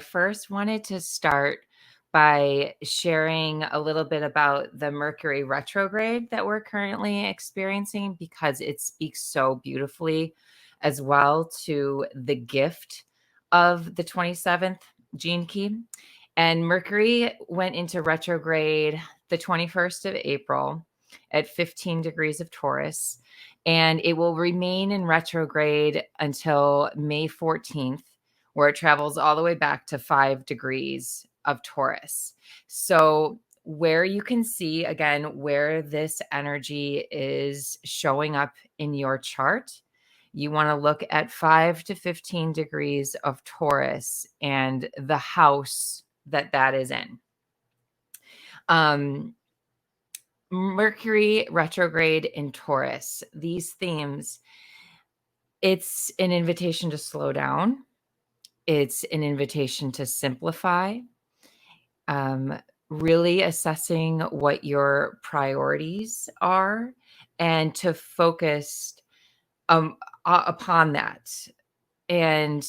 first wanted to start by sharing a little bit about the Mercury retrograde that we're currently experiencing, because it speaks so beautifully as well to the gift of the 27th gene key. And Mercury went into retrograde the 21st of April at 15 degrees of Taurus, and it will remain in retrograde until May 14th, where it travels all the way back to 5 degrees of Taurus. So where you can see, again, where this energy is showing up in your chart, you want to look at 5 to 15 degrees of Taurus and the house that is in. Mercury retrograde in Taurus, these themes, it's an invitation to slow down. It's an invitation to simplify, really assessing what your priorities are and to focus upon that. And,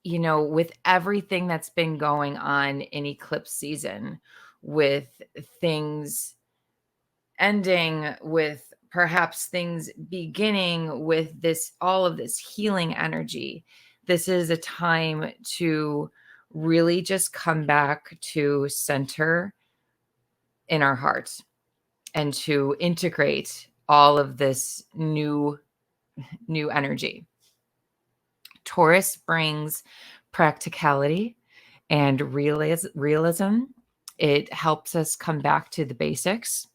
you know, with everything that's been going on in eclipse season, with things ending, with perhaps things beginning, with this, all of this healing energy, this is a time to really just come back to center in our hearts and to integrate all of this new energy. Taurus brings practicality and realism. It helps us come back to the basics,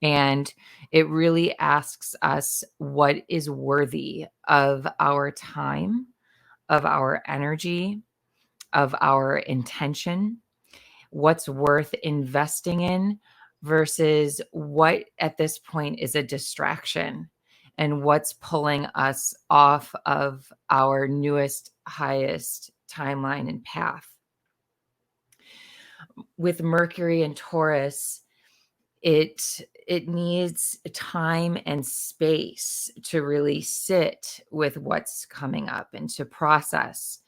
and it really asks us what is worthy of our time, of our energy, of our intention, what's worth investing in versus what at this point is a distraction, and what's pulling us off of our newest, highest timeline and path. With Mercury and Taurus, it needs time and space to really sit with what's coming up and to process.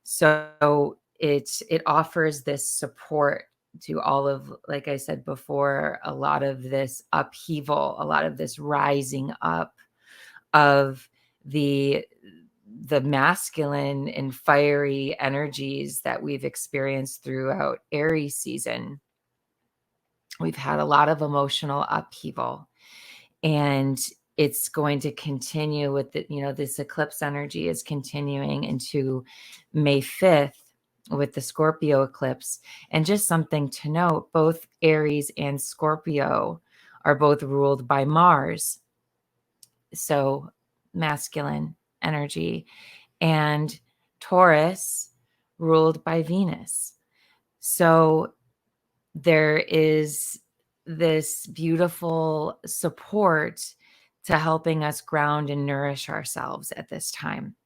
So it offers this support to all of, like I said before, a lot of this upheaval, a lot of this rising up of the masculine and fiery energies that we've experienced throughout Aries season. We've had a lot of emotional upheaval, and it's going to continue with the, you know, this eclipse energy is continuing into May 5th with the Scorpio eclipse. And just something to note, both Aries and Scorpio are both ruled by Mars. So masculine energy, and Taurus ruled by Venus. So there is this beautiful support to helping us ground and nourish ourselves at this time.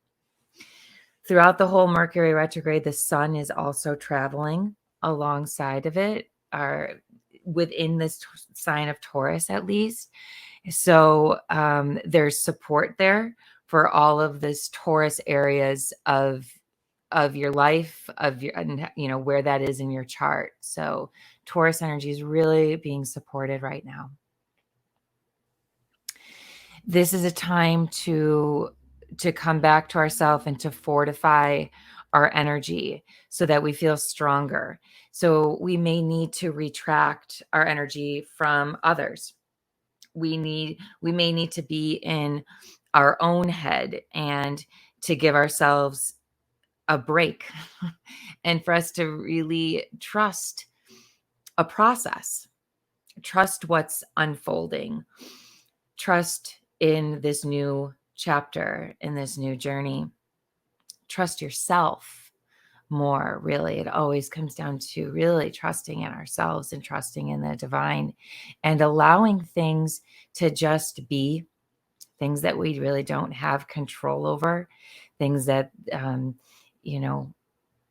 Throughout the whole Mercury retrograde, the sun is also traveling alongside of it, or within this sign of Taurus at least. So there's support there for all of this Taurus areas of your life, of your, and you know, where that is in your chart. So Taurus energy is really being supported right now. This is a time to come back to ourselves and to fortify our energy so that we feel stronger. So we may need to retract our energy from others. We may need to be in our own head and to give ourselves a break and for us to really trust a process, trust what's unfolding, trust in this new chapter, in this new journey, trust yourself more. Really, it always comes down to really trusting in ourselves and trusting in the divine and allowing things to just be, things that we really don't have control over, things that you know,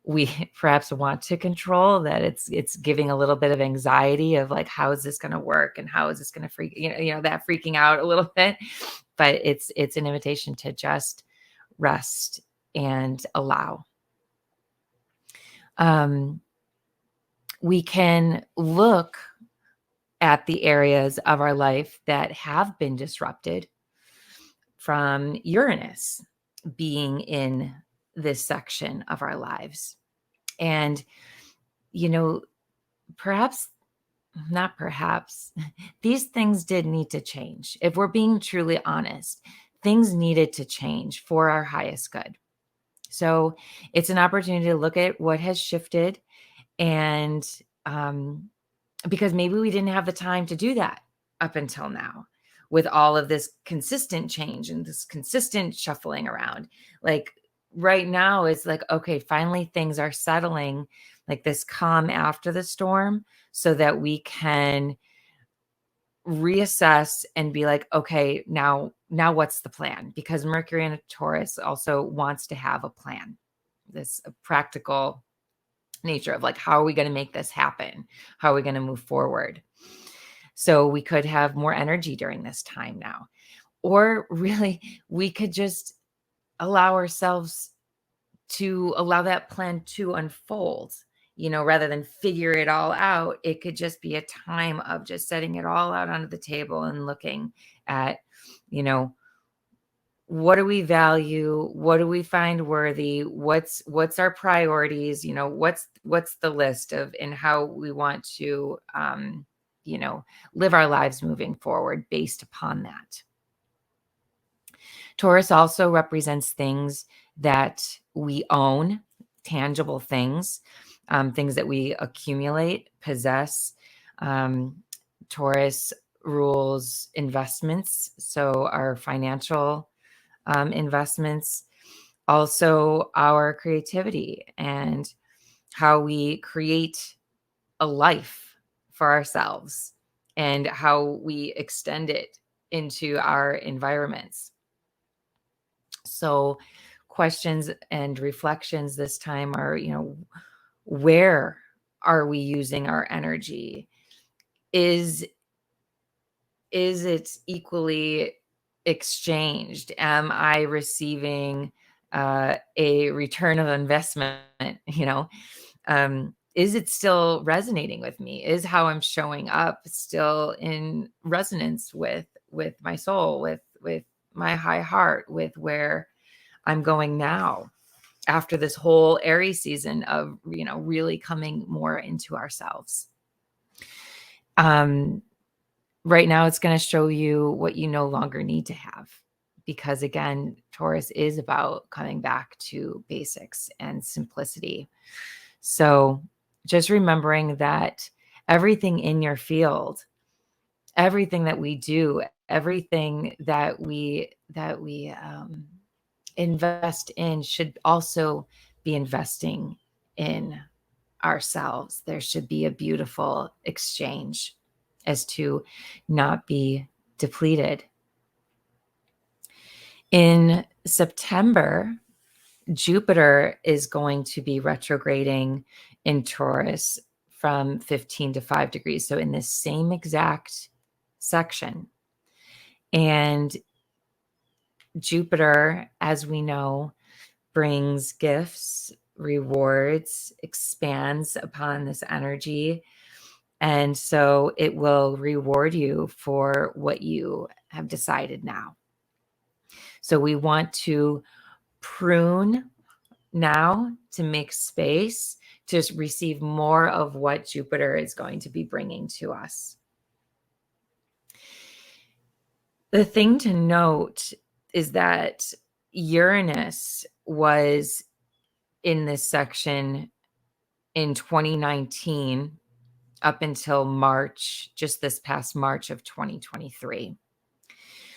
we perhaps want to control, that it's giving a little bit of anxiety of like, how is this going to work, and how is this going to freak, you know, that freaking out a little bit. But it's an invitation to just rest and allow. We can look at the areas of our life that have been disrupted from Uranus being in this section of our lives. And, perhaps, not perhaps, these things did need to change. If we're being truly honest, things needed to change for our highest good. So it's an opportunity to look at what has shifted, and because maybe we didn't have the time to do that up until now, with all of this consistent change and this consistent shuffling around. Like right now, it's like, okay, finally things are settling, like this calm after the storm, so that we can reassess and be like, okay, now what's the plan? Because Mercury in Taurus also wants to have a plan, this practical nature of like, how are we going to make this happen? How are we going to move forward? So we could have more energy during this time now, or really we could just allow ourselves to allow that plan to unfold, rather than figure it all out. It could just be a time of just setting it all out onto the table and looking at, what do we value? What do we find worthy? What's our priorities? What's the list of, and how we want to, live our lives moving forward based upon that. Taurus also represents things that we own, tangible things, things that we accumulate, possess. Taurus rules investments, so our financial investments, also our creativity and how we create a life for ourselves and how we extend it into our environments. So questions and reflections this time are, where are we using our energy? Is it equally exchanged? Am I receiving a return of investment? Is it still resonating with me? Is how I'm showing up still in resonance with my soul, with my high heart, with where I'm going now after this whole Aries season of, really coming more into ourselves? Right now, it's going to show you what you no longer need to have, because again, Taurus is about coming back to basics and simplicity. So just remembering that everything in your field, everything that we do, everything that we invest in should also be investing in ourselves. There should be a beautiful exchange as to not be depleted. In September, Jupiter is going to be retrograding in Taurus from 15 to 5 degrees. So in this same exact section. And Jupiter, as we know, brings gifts, rewards, expands upon this energy. And so it will reward you for what you have decided now. So we want to prune now to make space to receive more of what Jupiter is going to be bringing to us. The thing to note is that Uranus was in this section in 2019 up until March, just this past March of 2023.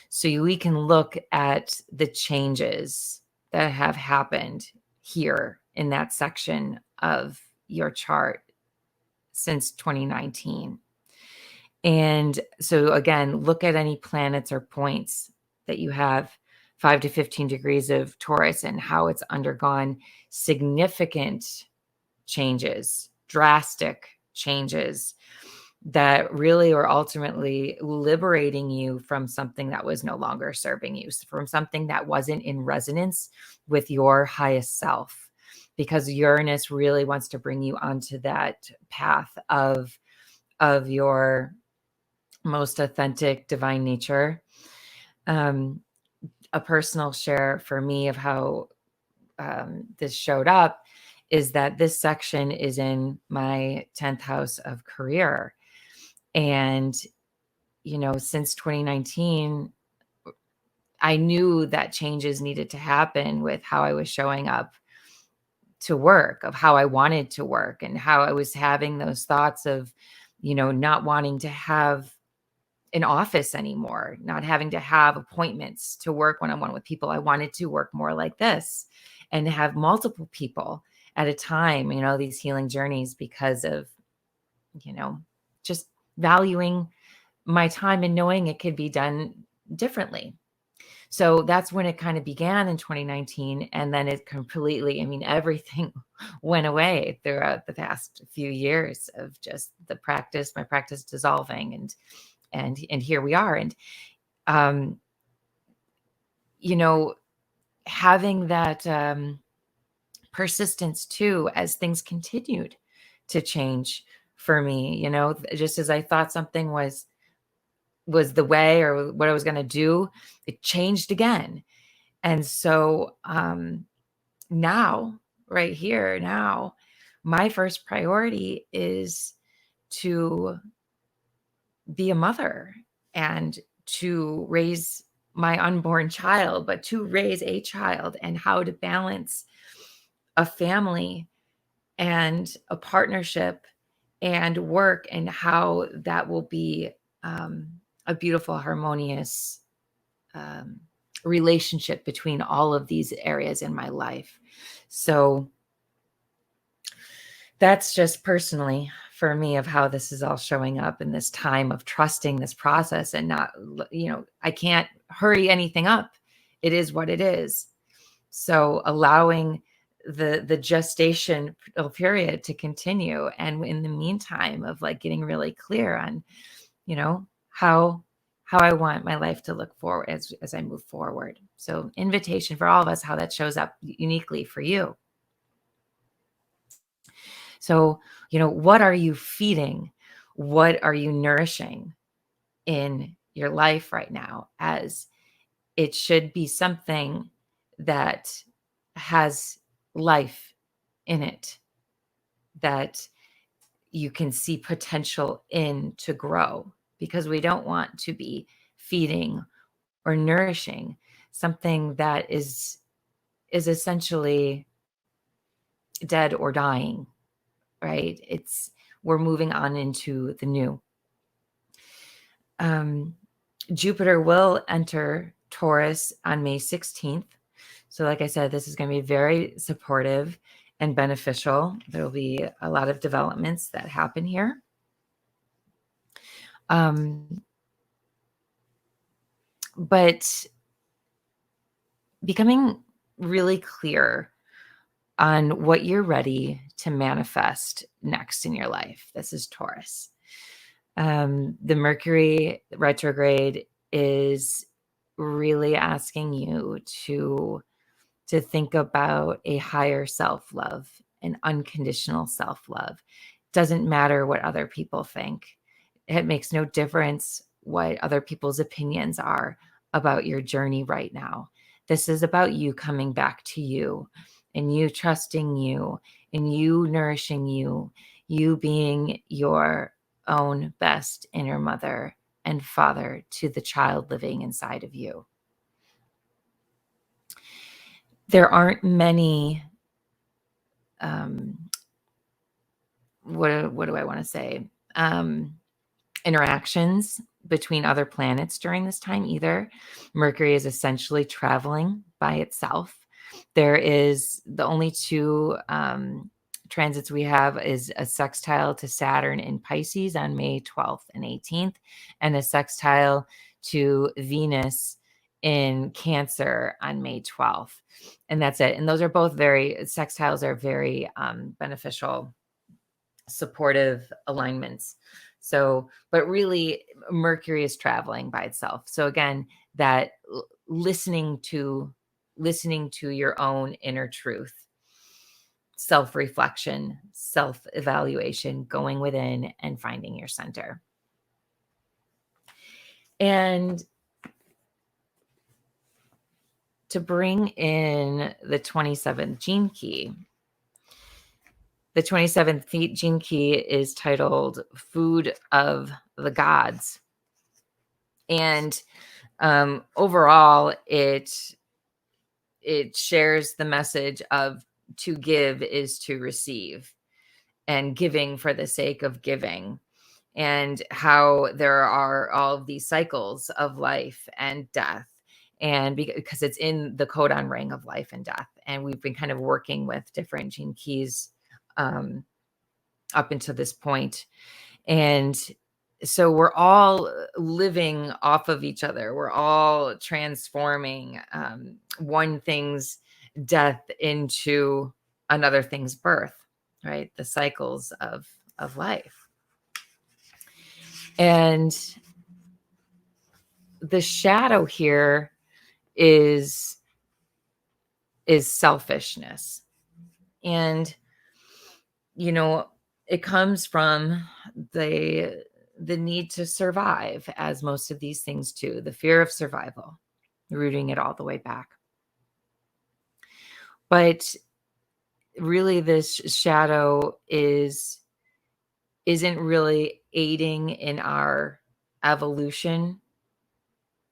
So we can look at the changes that have happened here in that section of your chart since 2019. And so again, look at any planets or points that you have 5 to 15 degrees of Taurus and how it's undergone significant changes, drastic changes that really are ultimately liberating you from something that was no longer serving you, from something that wasn't in resonance with your highest self. because Uranus really wants to bring you onto that path of your most authentic divine nature. A personal share for me of how this showed up is that this section is in my 10th house of career. And, since 2019, I knew that changes needed to happen with how I was showing up to work, of how I wanted to work, and how I was having those thoughts of, not wanting to have an office anymore, not having to have appointments to work one-on-one with people. I wanted to work more like this and have multiple people at a time, these healing journeys, because of, just valuing my time and knowing it could be done differently. So that's when it kind of began in 2019. And then it completely, everything went away throughout the past few years of just my practice dissolving, and here we are. And, having that persistence too, as things continued to change for me, just as I thought something was the way or what I was going to do, it changed again. And so now, right here, now, my first priority is to be a mother and to raise my unborn child, but to raise a child, and how to balance a family and a partnership and work, and how that will be a beautiful, harmonious relationship between all of these areas in my life. So that's just personally for me of how this is all showing up in this time of trusting this process, and not, I can't hurry anything up. It is what it is. So allowing the gestation period to continue. And in the meantime of getting really clear on, how I want my life to look forward as I move forward. So invitation for all of us, how that shows up uniquely for you. So, what are you feeding? What are you nourishing in your life right now? As it should be something that has life in it, that you can see potential in to grow, because we don't want to be feeding or nourishing something that is essentially dead or dying, right? We're moving on into the new. Jupiter will enter Taurus on May 16th. So like I said, this is going to be very supportive and beneficial. There will be a lot of developments that happen here. But becoming really clear on what you're ready to manifest next in your life. This is Taurus. The Mercury retrograde is really asking you to think about a higher self-love, an unconditional self-love. Doesn't matter what other people think. It makes no difference what other people's opinions are about your journey right now. This is about you coming back to you, and you trusting you, and you nourishing you, you being your own best inner mother and father to the child living inside of you. There aren't many, what do I want to say? Interactions between other planets during this time either. Mercury is essentially traveling by itself. There is the only two transits we have is a sextile to Saturn in Pisces on May 12th and 18th, and a sextile to Venus in Cancer on May 12th. And that's it. And those are both sextiles are very beneficial, supportive alignments. So, but really Mercury is traveling by itself. So again, that listening to your own inner truth. self-reflection, self-evaluation, going within and finding your center. And to bring in the 27th gene key, the 27th gene key is titled Food of the Gods. And overall, it shares the message of to give is to receive, and giving for the sake of giving, and how there are all of these cycles of life and death. And because it's in the codon ring of life and death. And we've been kind of working with different gene keys up until this point. And so we're all living off of each other. We're all transforming one thing's death into another thing's birth, right? The cycles of life. And the shadow here is selfishness. And, you know, it comes from the need to survive, as most of these things do, the fear of survival, rooting it all the way back. But really, this shadow isn't really aiding in our evolution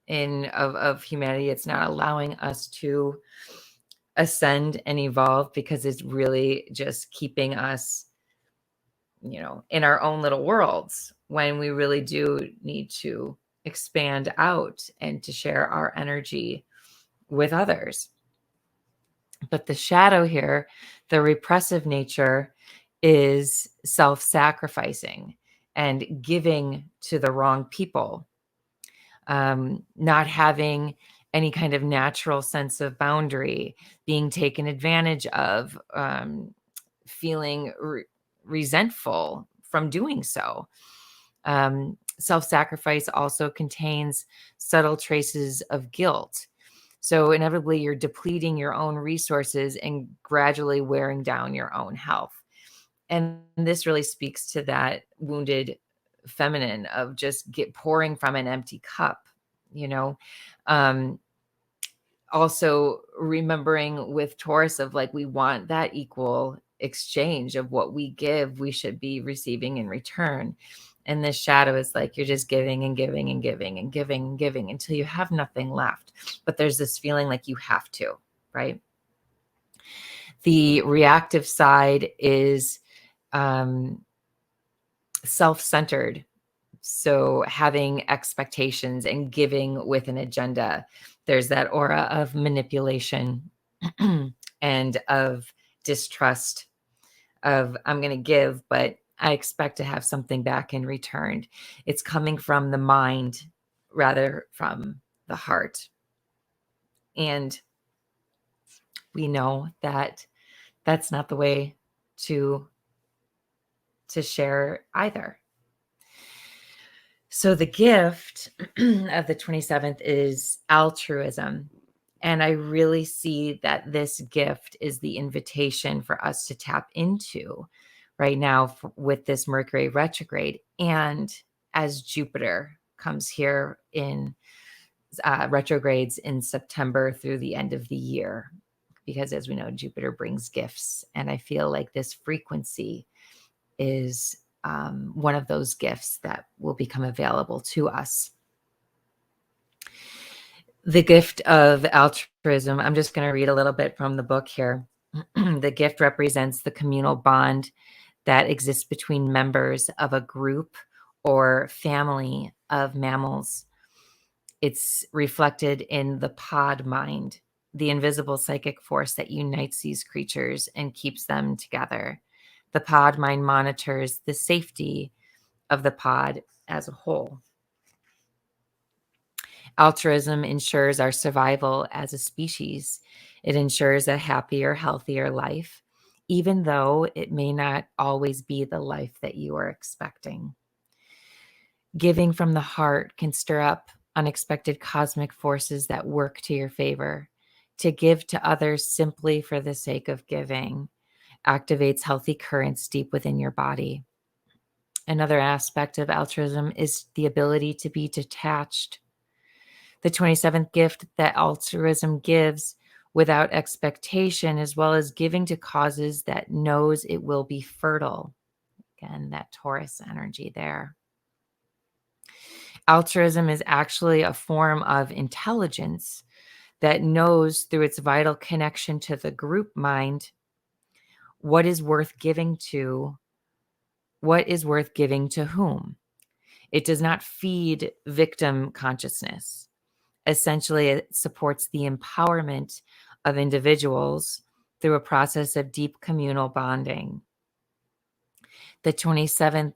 of humanity. It's not allowing us to ascend and evolve, because it's really just keeping us, you know, in our own little worlds, when we really do need to expand out and to share our energy with others. But the shadow here, the repressive nature, is self-sacrificing and giving to the wrong people, not having any kind of natural sense of boundary, being taken advantage of, feeling resentful from doing so. Self-sacrifice also contains subtle traces of guilt. So inevitably, you're depleting your own resources and gradually wearing down your own health. And this really speaks to that wounded feminine of just pouring from an empty cup, you know. Also remembering with Taurus of like, we want that equal exchange of what we give, we should be receiving in return. And this shadow is like, you're just giving and giving and giving and giving and giving until you have nothing left. But there's this feeling like you have to, right? The reactive side is self-centered. So having expectations and giving with an agenda. There's that aura of manipulation and of distrust of, I'm going to give, but I expect to have something back in return. It's coming from the mind rather from the heart. And we know that that's not the way to share either. So the gift of the 27th is altruism. And I really see that this gift is the invitation for us to tap into right now with this Mercury retrograde. And as Jupiter comes here in retrogrades in September through the end of the year, because as we know, Jupiter brings gifts. And I feel like this frequency is one of those gifts that will become available to us. The gift of altruism, I'm just going to read a little bit from the book here. The gift represents the communal bond that exists between members of a group or family of mammals. It's reflected in the pod mind, the invisible psychic force that unites these creatures and keeps them together. The pod mind monitors the safety of the pod as a whole. Altruism ensures our survival as a species. It ensures a happier, healthier life, even though it may not always be the life that you are expecting. Giving from the heart can stir up unexpected cosmic forces that work to your favor. To give to others simply for the sake of giving activates healthy currents deep within your body. Another aspect of altruism is the ability to be detached. The 27th gift that altruism gives without expectation, as well as giving to causes that knows it will be fertile. Again, that Taurus energy there. Altruism is actually a form of intelligence that knows through its vital connection to the group mind what is worth giving to whom. It does not feed victim consciousness. Essentially, it supports the empowerment of individuals through a process of deep communal bonding. The 27th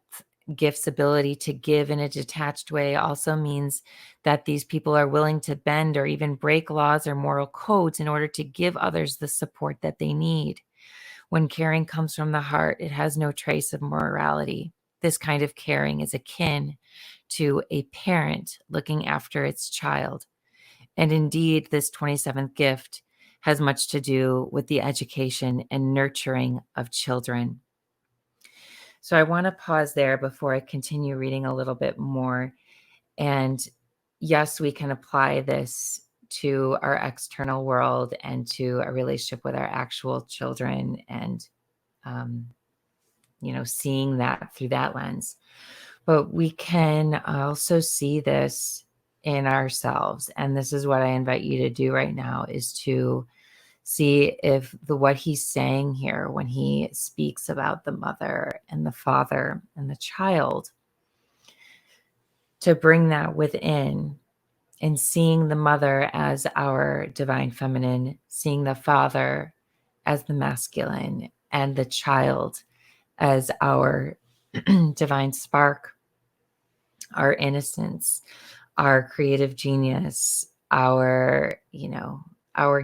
gift's ability to give in a detached way also means that these people are willing to bend or even break laws or moral codes in order to give others the support that they need. When caring comes from the heart, it has no trace of morality. This kind of caring is akin to a parent looking after its child. And indeed, this 27th gift has much to do with the education and nurturing of children. So I want to pause there before I continue reading a little bit more. And yes, we can apply this to our external world and to a relationship with our actual children, and seeing that through that lens. But we can also see this in ourselves. And this is what I invite you to do right now, is to see if what he's saying here when he speaks about the mother and the father and the child, to bring that within, and seeing the mother as our divine feminine, seeing the father as the masculine, and the child as our divine spark, our innocence, our creative genius, our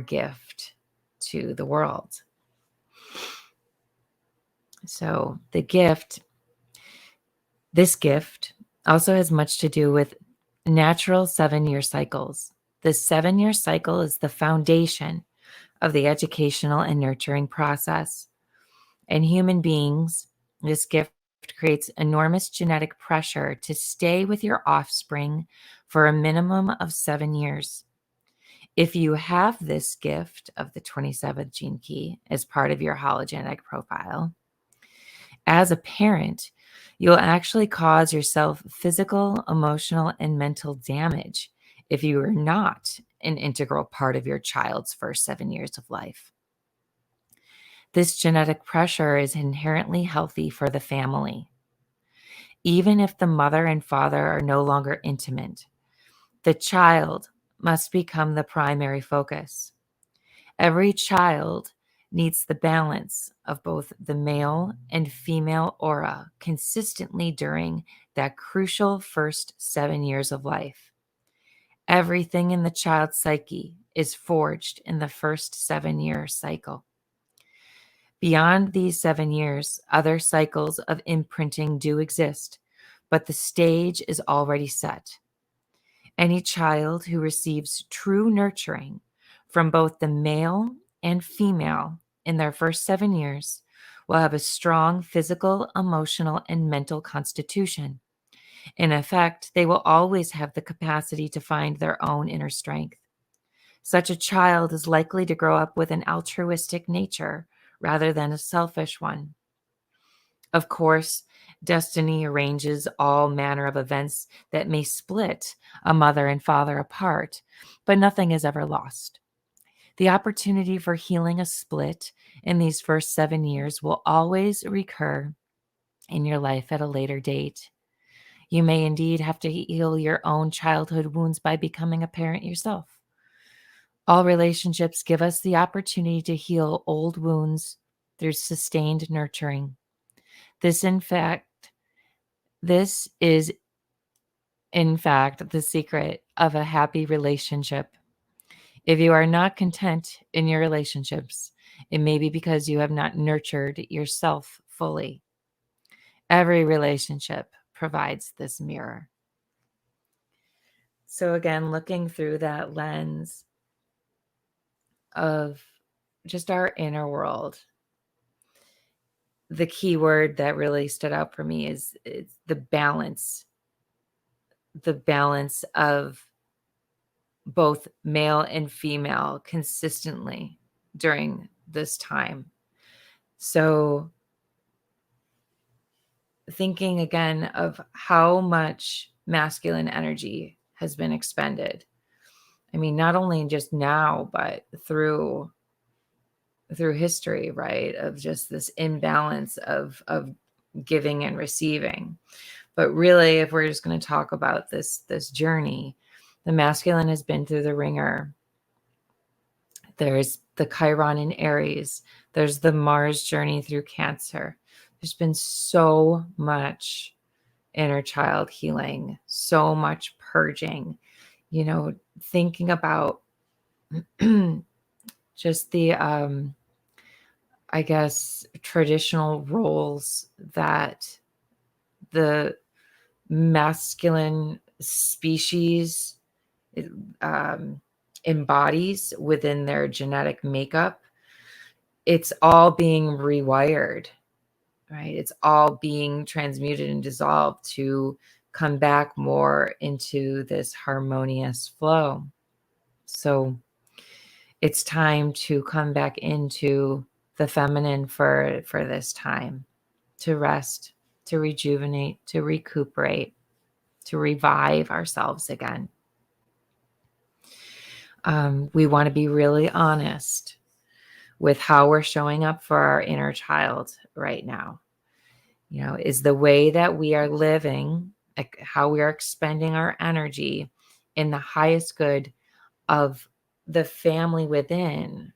gift to the world. So this gift also has much to do with natural 7-year cycles. The 7-year cycle is the foundation of the educational and nurturing process. In human beings, this gift creates enormous genetic pressure to stay with your offspring for a minimum of 7 years. If you have this gift of the 27th gene key as part of your hologenetic profile, as a parent, you'll actually cause yourself physical, emotional, and mental damage if you are not an integral part of your child's first 7 years of life. This genetic pressure is inherently healthy for the family. Even if the mother and father are no longer intimate, the child must become the primary focus. Every child needs the balance of both the male and female aura consistently during that crucial first 7 years of life. Everything in the child's psyche is forged in the first 7-year cycle. Beyond these 7 years, other cycles of imprinting do exist, but the stage is already set. Any child who receives true nurturing from both the male and female in their first 7 years will have a strong physical, emotional, and mental constitution. In effect, they will always have the capacity to find their own inner strength. Such a child is likely to grow up with an altruistic nature rather than a selfish one. Of course, destiny arranges all manner of events that may split a mother and father apart, but nothing is ever lost. The opportunity for healing a split in these first 7 years will always recur in your life at a later date. You may indeed have to heal your own childhood wounds by becoming a parent yourself. All relationships give us the opportunity to heal old wounds through sustained nurturing. This is in fact the secret of a happy relationship. If you are not content in your relationships, it may be because you have not nurtured yourself fully. Every relationship provides this mirror. So again, looking through that lens of just our inner world, the key word that really stood out for me is the balance of both male and female consistently during this time. So thinking again of how much masculine energy has been expended. I mean, not only just now, but through history, right? Of just this imbalance of giving and receiving. But really, if we're just going to talk about this journey, the masculine has been through the ringer. There's the Chiron in Aries. There's the Mars journey through Cancer. There's been so much inner child healing, so much purging, thinking about just the, I guess, traditional roles that the masculine species embodies within their genetic makeup. It's all being rewired, right? It's all being transmuted and dissolved to come back more into this harmonious flow. So it's time to come back into the feminine for this time, to rest, to rejuvenate, to recuperate, to revive ourselves again. We want to be really honest with how we're showing up for our inner child right now. Is the way that we are living, like how we are expending our energy in the highest good of the family within,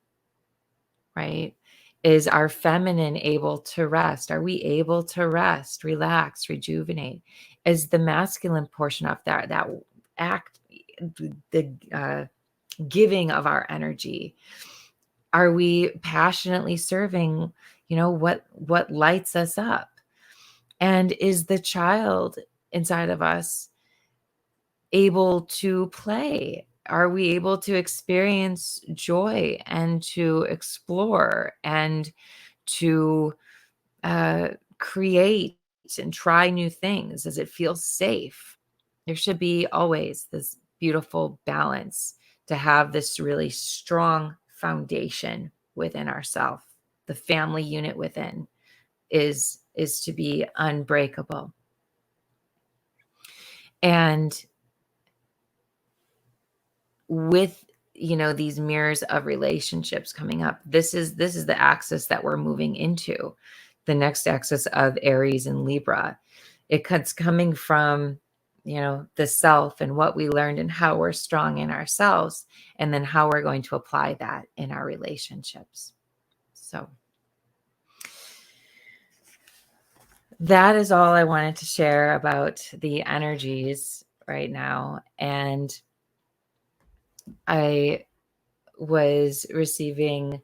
right? Is our feminine able to rest? Are we able to rest, relax, rejuvenate? Is the masculine portion of that act, the giving of our energy, are we passionately serving, what lights us up? And is the child inside of us able to play? Are we able to experience joy and to explore and to create and try new things? Does it feel safe? There should be always this beautiful balance to have this really strong foundation within ourselves. The family unit within is to be unbreakable. And with these mirrors of relationships coming up, this is the axis that we're moving into, the next axis of Aries and Libra. It's coming from the self and what we learned and how we're strong in ourselves, and then how we're going to apply that in our relationships. So that is all I wanted to share about the energies right now. And I was receiving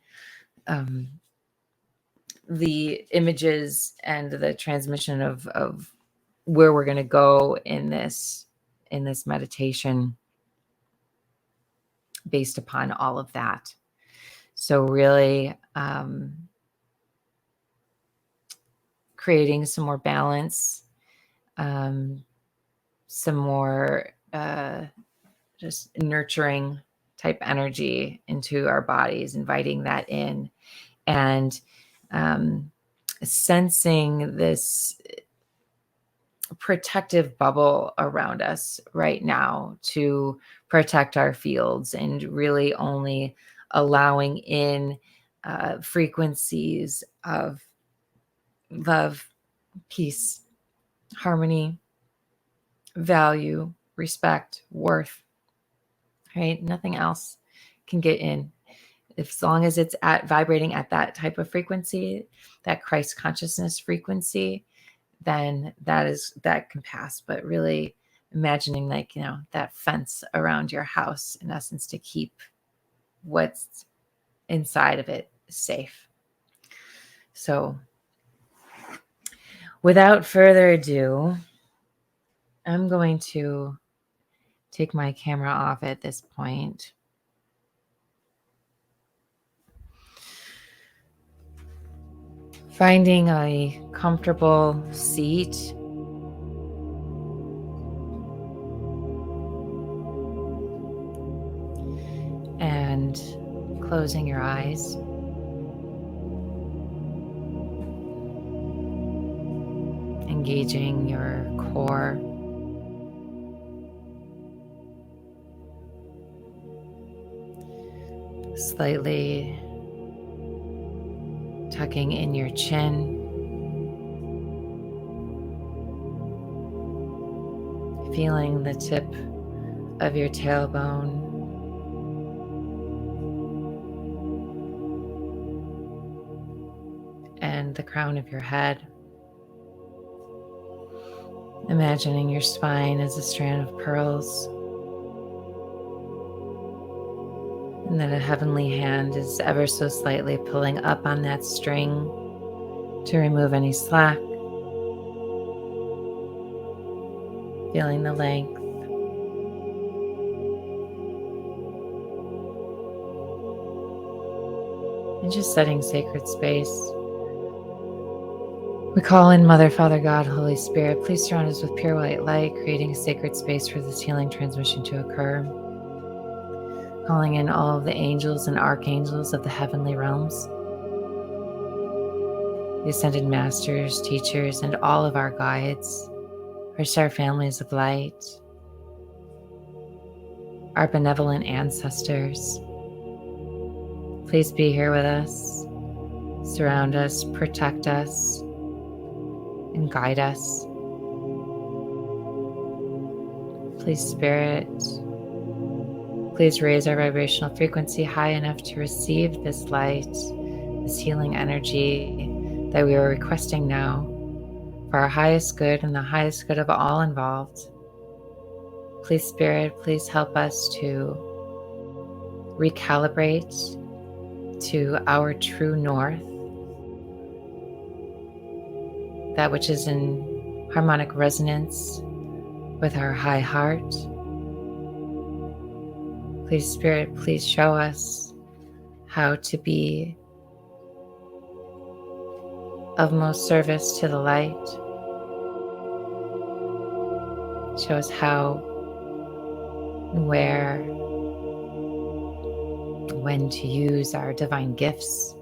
the images and the transmission of where we're going to go in this meditation based upon all of that. So really creating some more balance, some more just nurturing type energy into our bodies, inviting that in, and sensing this protective bubble around us right now to protect our fields, and really only allowing in frequencies of love, peace, harmony, value, respect, worth, right? Nothing else can get in. As long as it's vibrating at that type of frequency, that Christ consciousness frequency, then that can pass. But really imagining that fence around your house, in essence, to keep what's inside of it safe. So without further ado, I'm going to take my camera off at this point. Finding a comfortable seat. And closing your eyes. Engaging your core. Slightly tucking in your chin. Feeling the tip of your tailbone. And the crown of your head. Imagining your spine as a strand of pearls. And that a heavenly hand is ever so slightly pulling up on that string to remove any slack. Feeling the length. And just setting sacred space. We call in Mother, Father, God, Holy Spirit. Please surround us with pure white light, creating a sacred space for this healing transmission to occur. Calling in all of the angels and archangels of the heavenly realms, the ascended masters, teachers, and all of our guides, our star families of light, our benevolent ancestors. Please be here with us, surround us, protect us, and guide us. Please, Spirit, please raise our vibrational frequency high enough to receive this light, this healing energy that we are requesting now for our highest good and the highest good of all involved. Please, Spirit, please help us to recalibrate to our true north, that which is in harmonic resonance with our high heart. Please, Spirit, please show us how to be of most service to the light. Show us how and where, when to use our divine gifts,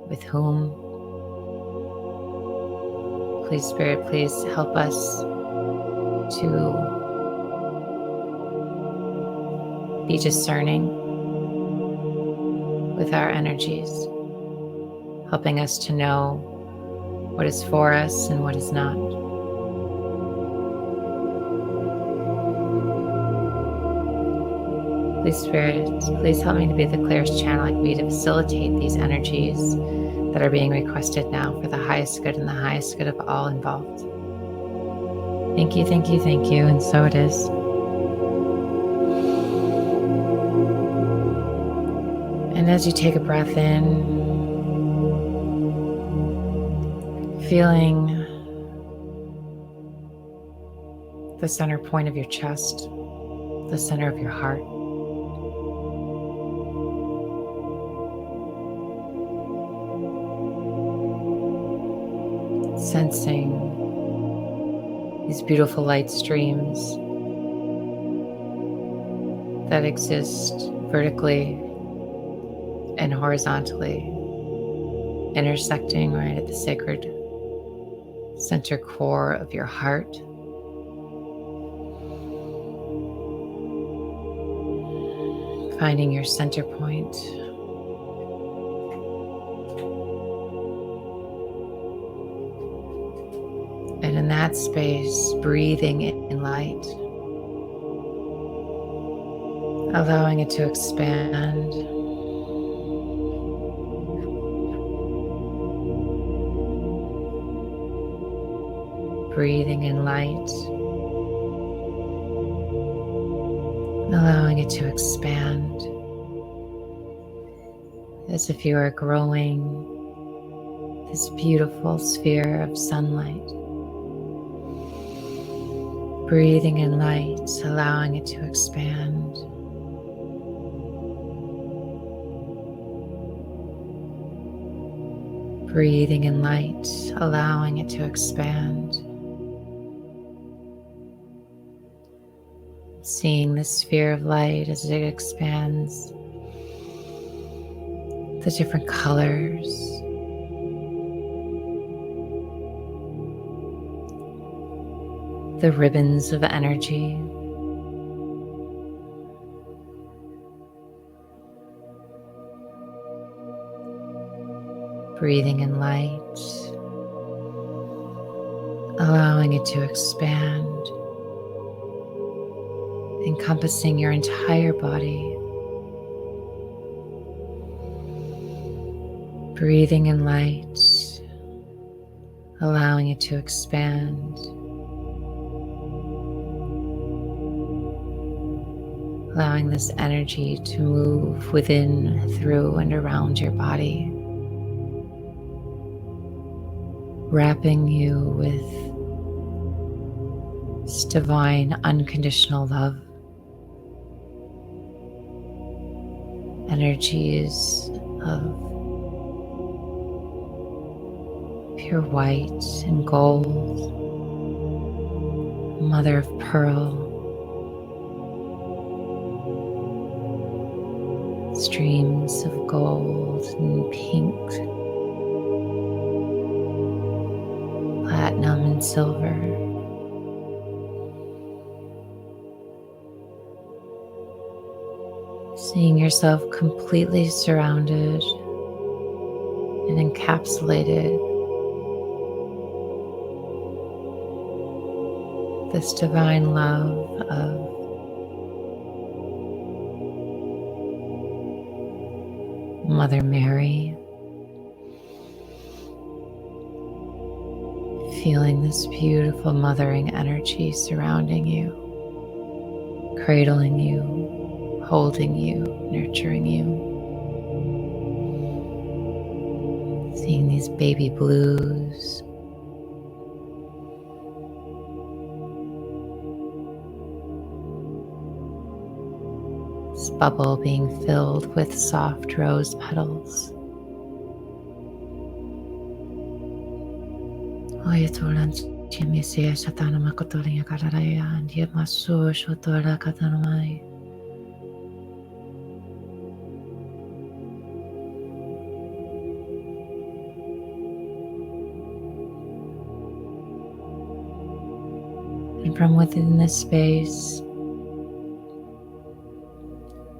with whom. Please, Spirit, please help us to be discerning with our energies, helping us to know what is for us and what is not. Please, Spirit, please help me to be the clearest channel I can be to facilitate these energies that are being requested now for the highest good and the highest good of all involved. Thank you, thank you, thank you, and so it is. And as you take a breath in, feeling the center point of your chest, the center of your heart. Sensing these beautiful light streams that exist vertically and horizontally, intersecting right at the sacred center core of your heart. Finding your center point. And in that space, breathing in light, allowing it to expand. Breathing in light, allowing it to expand, as if you are growing this beautiful sphere of sunlight. Breathing in light, allowing it to expand. Breathing in light, allowing it to expand. Seeing the sphere of light as it expands, the different colors, the ribbons of energy. Breathing in light, allowing it to expand, encompassing your entire body. Breathing in light, allowing it to expand, allowing this energy to move within, through, and around your body, wrapping you with this divine unconditional love. Energies of pure white and gold, mother of pearl, streams of gold and pink, platinum and silver. Seeing yourself completely surrounded and encapsulated this divine love of Mother Mary. Feeling this beautiful mothering energy surrounding you, cradling you, holding you, nurturing you. Seeing these baby blues, this bubble being filled with soft rose petals. And from within this space,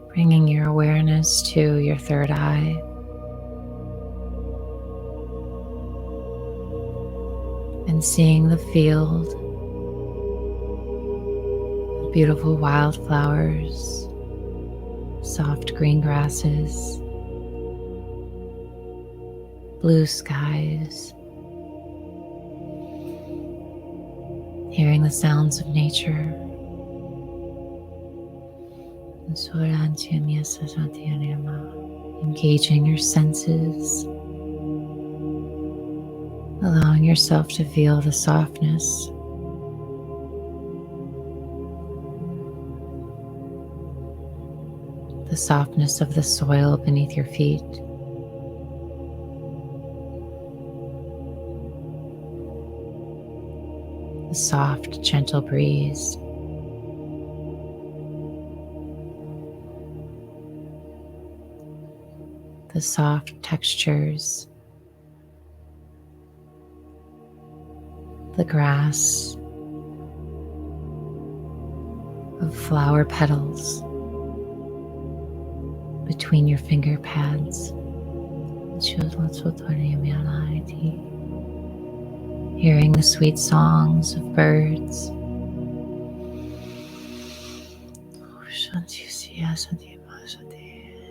bringing your awareness to your third eye, and seeing the field of beautiful wildflowers, soft green grasses, blue skies, hearing the sounds of nature. Engaging your senses, allowing yourself to feel the softness, of the soil beneath your feet, the soft, gentle breeze, the soft textures, the grass of flower petals between your finger pads. Hearing the sweet songs of birds.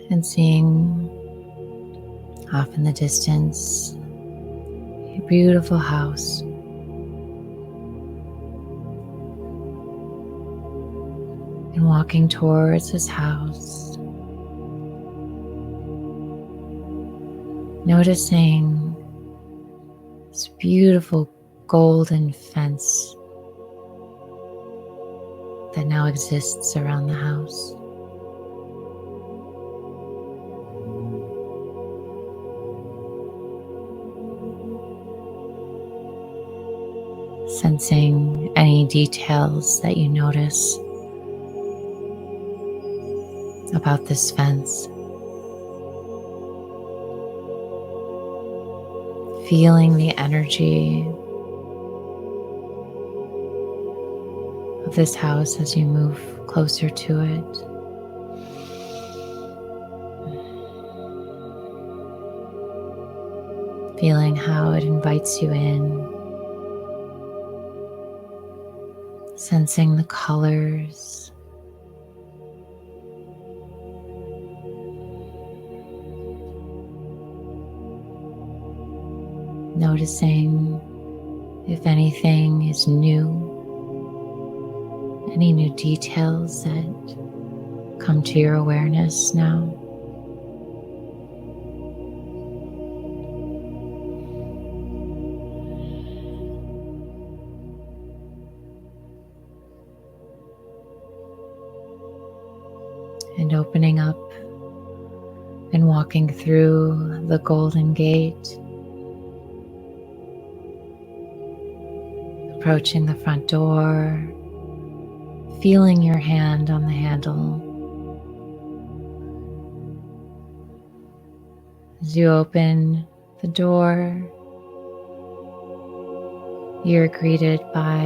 And seeing off in the distance a beautiful house. And walking towards this house, noticing this beautiful golden fence that now exists around the house. Sensing any details that you notice about this fence. Feeling the energy of this house as you move closer to it. Feeling how it invites you in. Sensing the colors. Noticing if anything is new, any new details that come to your awareness now. And opening up and walking through the Golden Gate. Approaching the front door, feeling your hand on the handle. As you open the door, you're greeted by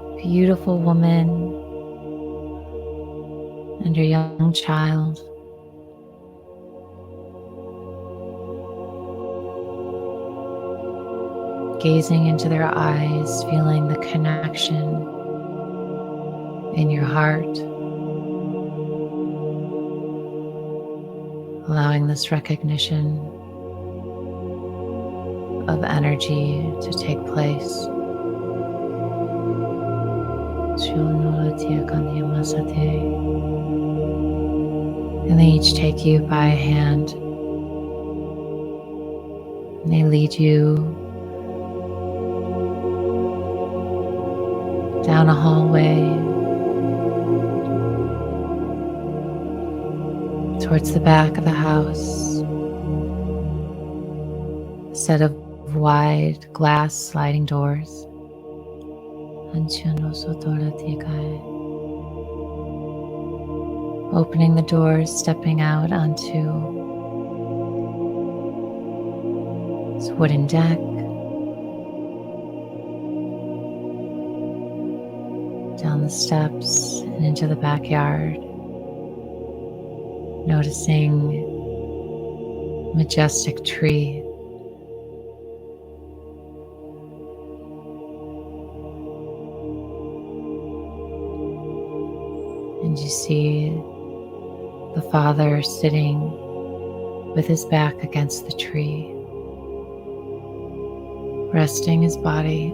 a beautiful woman and her young child. Gazing into their eyes, feeling the connection in your heart, allowing this recognition of energy to take place. And they each take you by a hand, and they lead you down a hallway towards the back of the house. A set of wide glass sliding doors. Opening the doors, stepping out onto this wooden deck. Down the steps and into the backyard, noticing a majestic tree. And you see the father sitting with his back against the tree, resting his body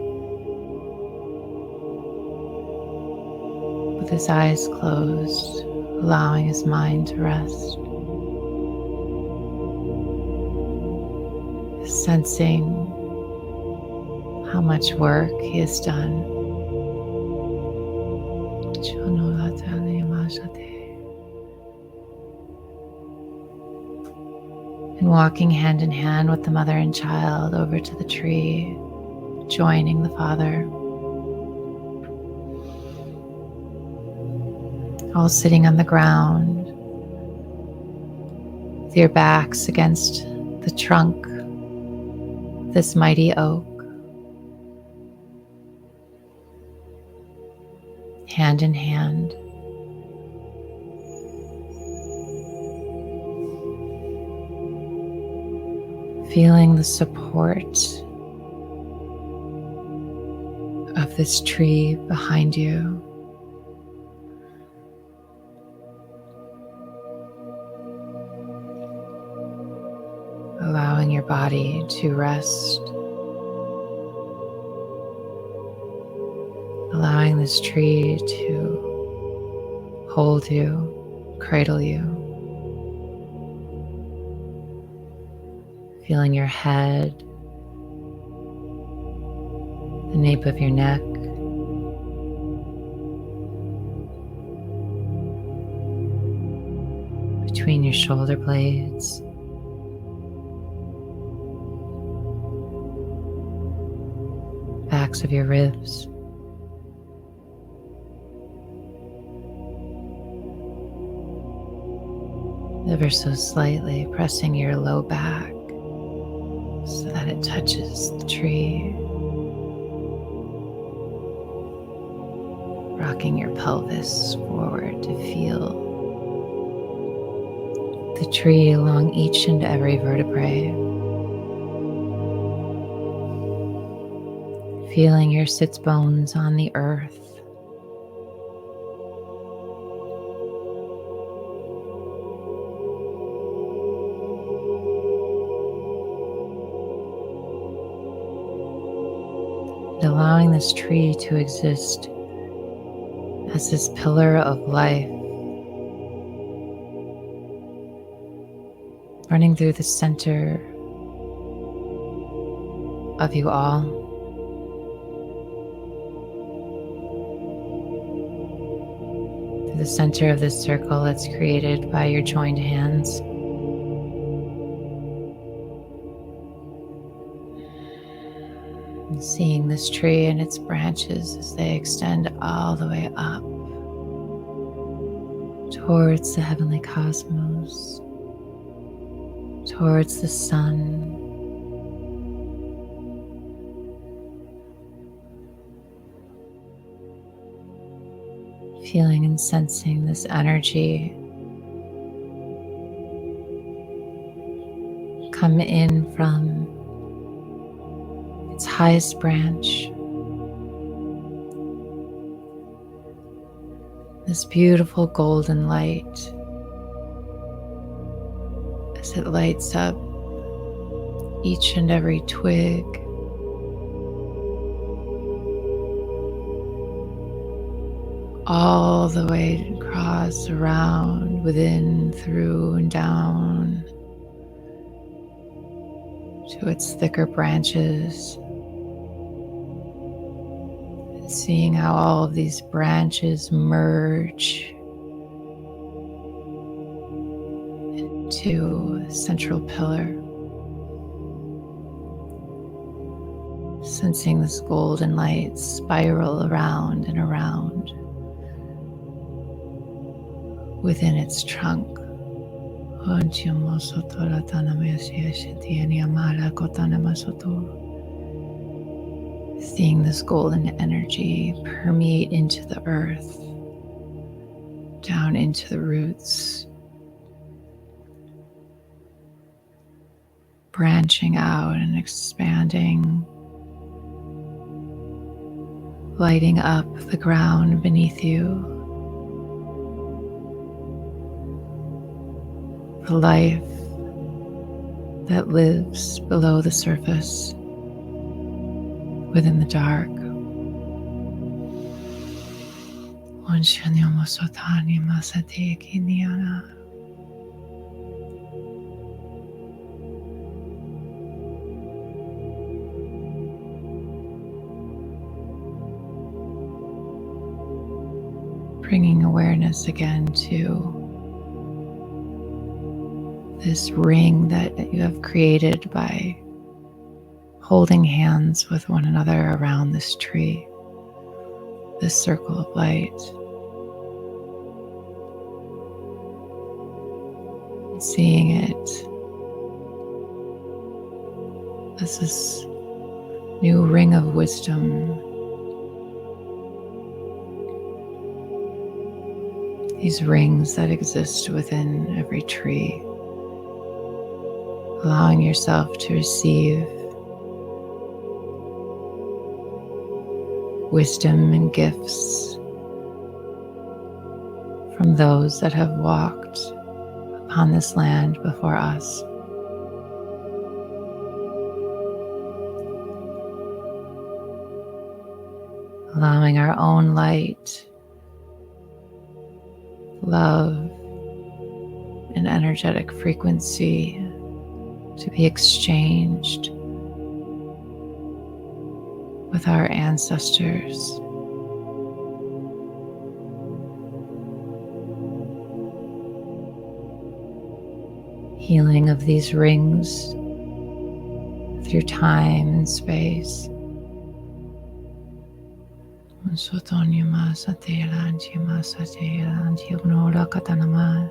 with his eyes closed, allowing his mind to rest. Sensing how much work he has done. And walking hand in hand with the mother and child over to the tree, joining the father. All sitting on the ground with your backs against the trunk of this mighty oak. Hand in hand. Feeling the support of this tree behind you. Allowing your body to rest. Allowing this tree to hold you, cradle you. Feeling your head, the nape of your neck, between your shoulder blades, backs of your ribs. Ever so slightly pressing your low back so that it touches the tree. Rocking your pelvis forward to feel the tree along each and every vertebrae. Feeling your sits bones on the earth. And allowing this tree to exist as this pillar of life, running through the center of you all. Through the center of this circle that's created by your joined hands. And seeing this tree and its branches as they extend all the way up towards the heavenly cosmos, towards the sun. Feeling and sensing this energy come in from its highest branch. This beautiful golden light as it lights up each and every twig, all the way across, around, within, through, and down to its thicker branches. Seeing how all of these branches merge into a central pillar. Sensing this golden light spiral around and around within its trunk. Seeing this golden energy permeate into the earth, down into the roots, branching out and expanding, lighting up the ground beneath you. The life that lives below the surface, within the dark. Bringing awareness again to this ring that you have created by holding hands with one another around this tree, this circle of light. And seeing it as this new ring of wisdom. These rings that exist within every tree. Allowing yourself to receive wisdom and gifts from those that have walked upon this land before us. Allowing our own light, love, and energetic frequency to be exchanged with our ancestors. Healing of these rings through time and space. Sotonya masatela anti masatela anti gnora katanama.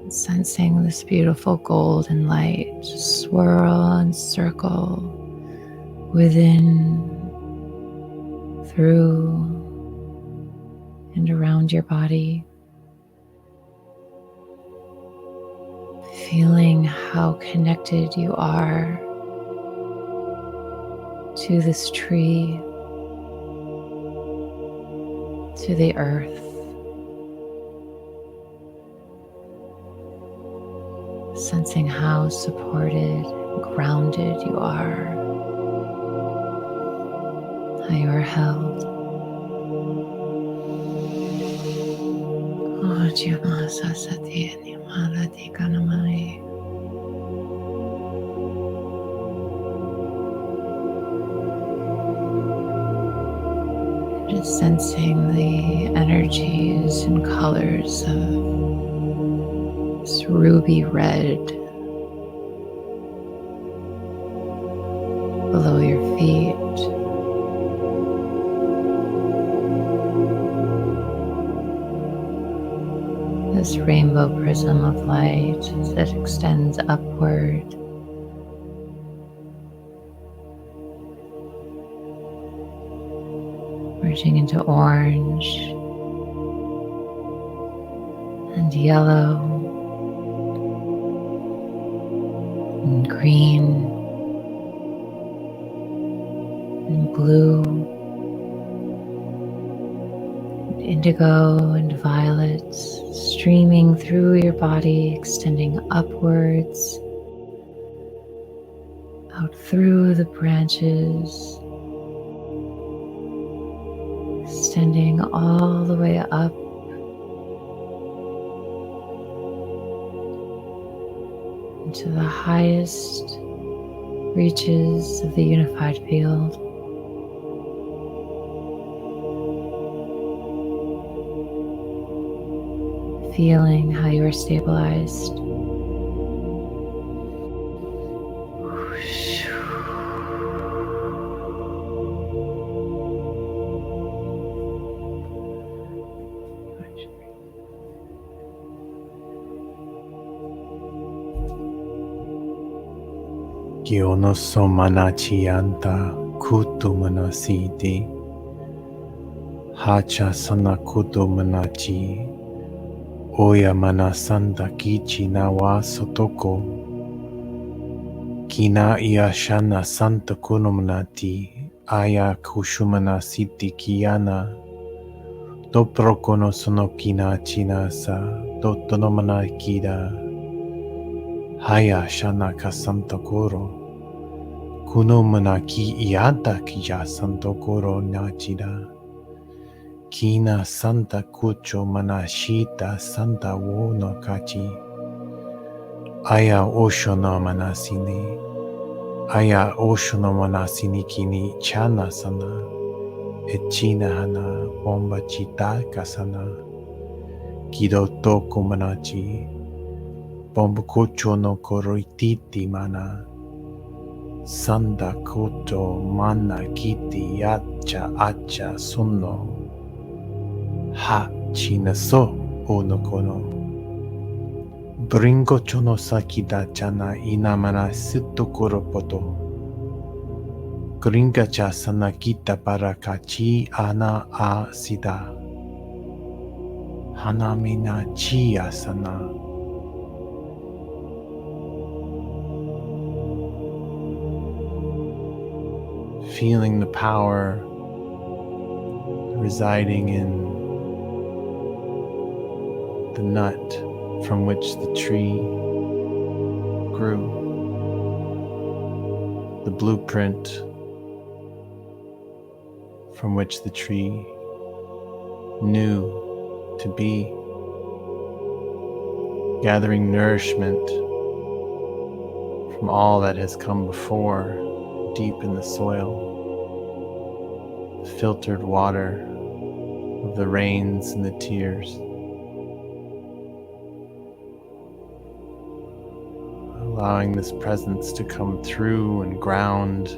Sensing this beautiful golden light swirl and circle within, through, and around your body. Feeling how connected you are to this tree, to the earth. Sensing how supported, grounded you are, how you are held. Just sensing the energies and colors of this ruby red below your feet. This rainbow prism of light that extends upward, merging into orange and yellow and green and blue, and indigo and violets streaming through your body, extending upwards, out through the branches, extending all the way up into the highest reaches of the unified field. Feeling how you are stabilized. Gionoso manachianta kutu manasiti hacha sana kutu manachi oya manasanda kichi nawa sotoko kina iashana santa kunomanati aya kushumana siti kiana doprokono sono kina chinasa dotonomana kida haya shana kasanta koro kuno manaki iada kiya santo koro nachida kina santa kucho manashita santa wono kachi aya oshono manasini aya oshono manasini kini chana sana echina hana bomba chita kasana kido toko manachi bomba kucho no koroititi mana Sanda koto mana kiti yacha acha sono ha chinaso onokono bringo chono sakida chana inamana sito koropoto gringa cha sanakita barakachi ana a sida hanamina chi asana feeling the power residing in the nut from which the tree grew, the blueprint from which the tree knew to be, gathering nourishment from all that has come before deep in the soil, the filtered water of the rains and the tears. allowing this presence to come through and ground,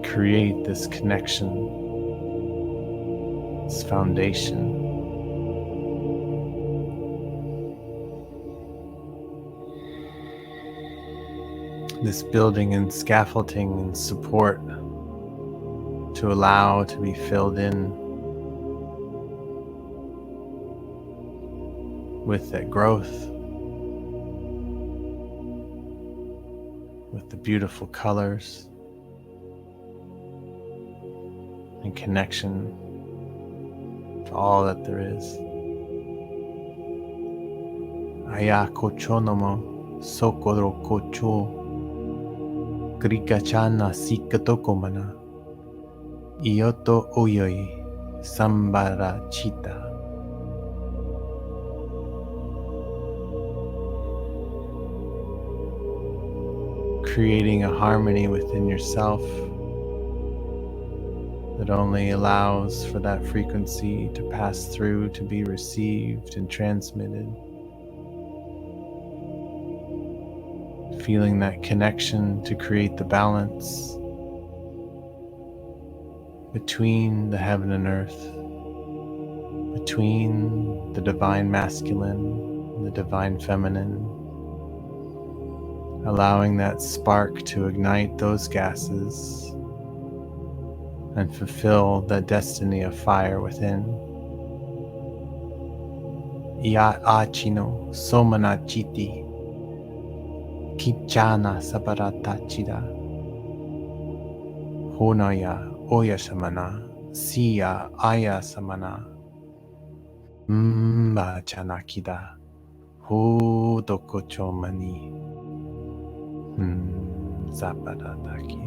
create this connection, this foundation. This building and scaffolding and support to allow to be filled in with that growth, with the beautiful colors and connection to all that there is. Aya kochonomo sokoro kocho Krikachana sikatokomana Ioto oyoi sambara chita. Creating a harmony within yourself that only allows for that frequency to pass through, to be received and transmitted. Feeling that connection to create the balance between the heaven and earth, between the divine masculine and the divine feminine, allowing that spark to ignite those gases and fulfill that destiny of fire within. Iat achino somanachiti Kipchana sabaratachida Honaya oyasamana Siya ayasamana Mbachanakida Hodokochomani Zaparataki.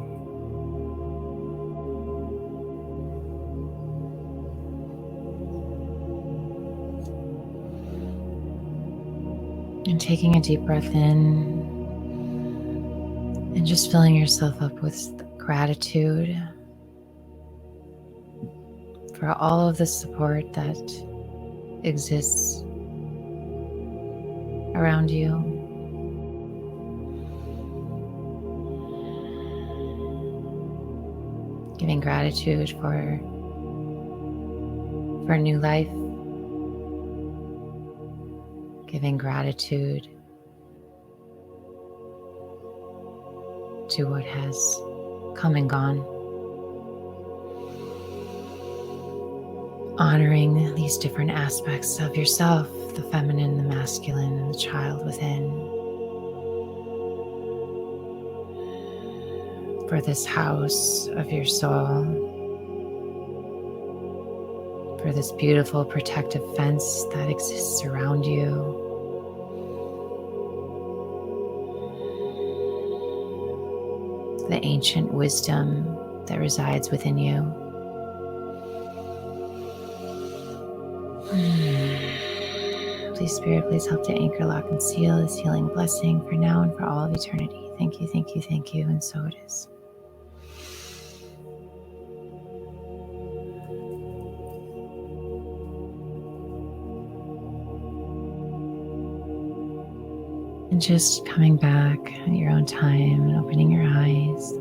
And taking a deep breath in and just filling yourself up with gratitude for all of the support that exists around you. Giving gratitude for a new life. Giving gratitude to what has come and gone. Honoring these different aspects of yourself, the feminine, the masculine, and the child within. For this house of your soul. For this beautiful protective fence that exists around you. The ancient wisdom that resides within you. Please, Spirit, please help to anchor, lock, and seal this healing blessing for now and for all of eternity. Thank you, thank you, thank you, and so it is. And just coming back at your own time and opening your eyes.